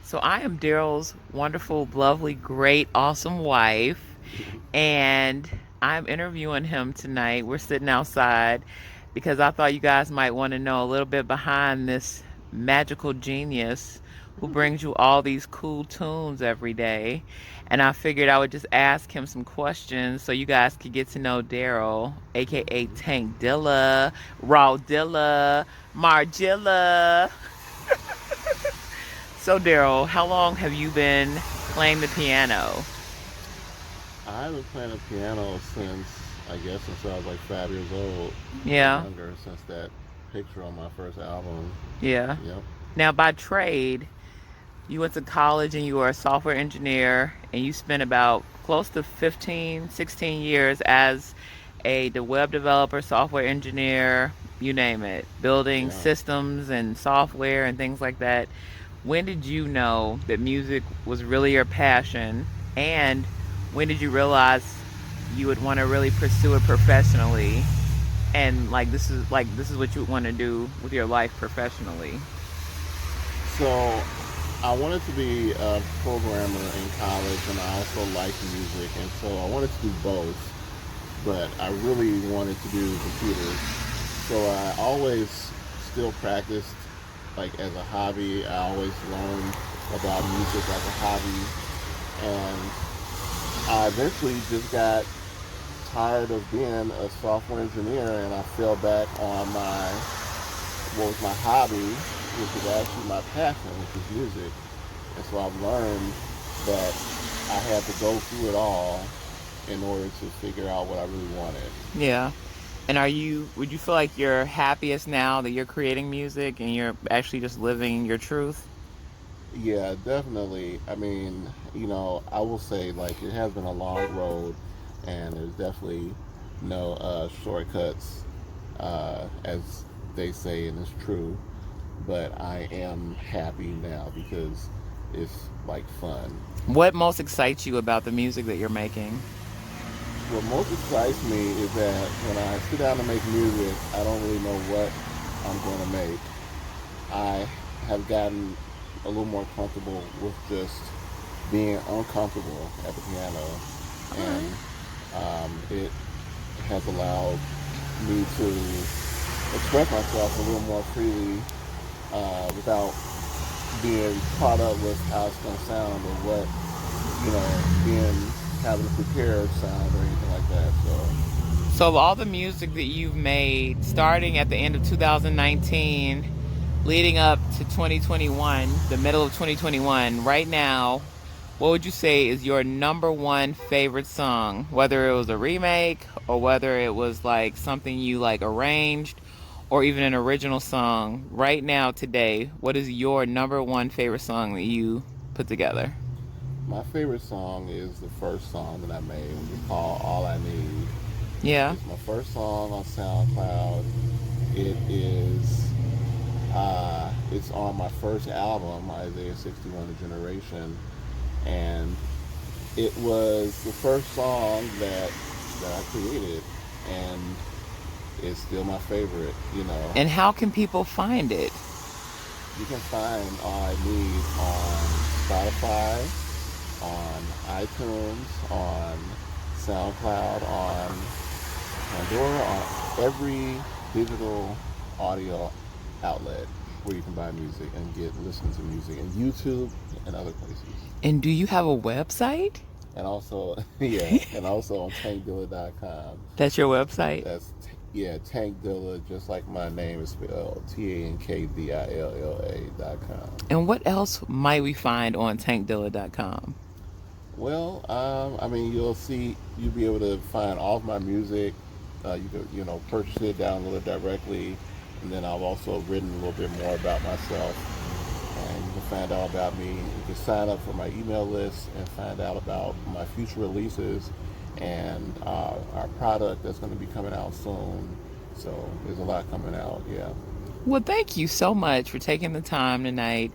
So I am Daryl's wonderful, lovely, great, awesome wife, and I'm interviewing him tonight. We're sitting outside because I thought you guys might want to know a little bit behind this magical genius who brings you all these cool tunes every day. And I figured I would just ask him some questions so you guys could get to know Daryl, aka Tankdilla, Rawdilla, Margilla. So, Daryl, how long have you been playing the piano? I've been playing the piano since since I was like 5 years old or Yeah, younger. Since that picture on my first album. yeah. Yep. Now, by trade, you went to college and you were a software engineer, and you spent about close to 15, 16 years as the web developer, software engineer, you name it, building Yeah. systems and software and things like that. When did you know that music was really your passion? And when did you realize you would want to really pursue it professionally? And this is what you would want to do with your life professionally. So I wanted to be a programmer in college, and I also liked music, and so I wanted to do both. But I really wanted to do computers, so I always still practiced like as a hobby. I always learned about music as a hobby, and I eventually just got tired of being a software engineer, and I fell back on my what was my hobby, which is actually my passion, which is music. And so I've learned that I had to go through it all in order to figure out what I really wanted. Yeah. And would you feel like you're happiest now that you're creating music and you're actually just living your truth? Yeah, definitely. I mean, I will say like it has been a long road, and there's definitely no shortcuts, as they say, and it's true. But I am happy now because it's like fun. What most excites you about the music that you're making? What most excites me is that when I sit down to make music, I don't really know what I'm going to make. I have gotten a little more comfortable with just being uncomfortable at the piano, All and right. it has allowed me to express myself a little more freely without being caught up with how it's going to sound or what being having to prepare sound or anything like that. So So, of all the music that you've made, starting at the end of 2019, leading up to 2021, the middle of 2021, right now, what would you say is your number one favorite song? Whether it was a remake or whether it was like something you like arranged or even an original song, right now, today, what is your number one favorite song that you put together? my favorite song is the first song that I made, which is called "All I Need." Yeah. It's my first song on SoundCloud. It is. It's on my first album, Isaiah 61: The Generation, and it was the first song that I created, and it's still my favorite. And how can people find it? You can find All I Need on Spotify, on iTunes, on SoundCloud, on Pandora, on every digital audio outlet where you can buy music and listen to music, and YouTube and other places. And do you have a website? And also, yeah, and also on tankdilla.com. That's your website? Yeah, Tankdilla, just like my name is spelled, TANKDILLA.com. And what else might we find on tankdilla.com? Well, I mean, you'll be able to find all of my music. You can, purchase it, download it directly, and then I've also written a little bit more about myself, and you can find out about me. You can sign up for my email list and find out about my future releases and our product that's going to be coming out soon. So there's a lot coming out. Yeah. Well, thank you so much for taking the time tonight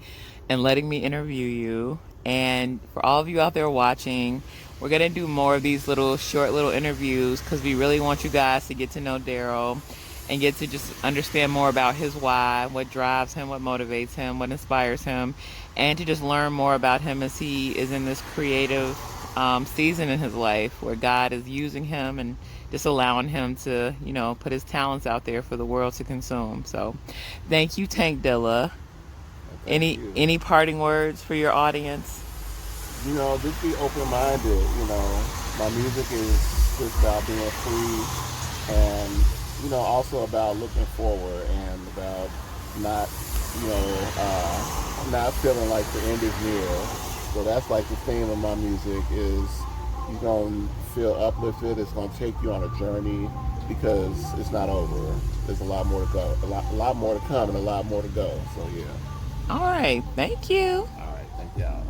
and letting me interview you. And for all of you out there watching, we're going to do more of these little short little interviews because we really want you guys to get to know Daryl. and get to just understand more about his why, what drives him, what motivates him, what inspires him, and to just learn more about him as he is in this creative season in his life where God is using him and just allowing him to, put his talents out there for the world to consume. So, thank you, Tankdilla. And thank Any you. any parting words for your audience? Just be open-minded. My music is just about being free, and also about looking forward and about not, not feeling like the end is near. So that's like the theme of my music is you're gonna feel uplifted. It's gonna take you on a journey because it's not over. There's a lot more to go, a lot more to come, and a lot more to go. So yeah. All right. Thank you. All right. Thank y'all.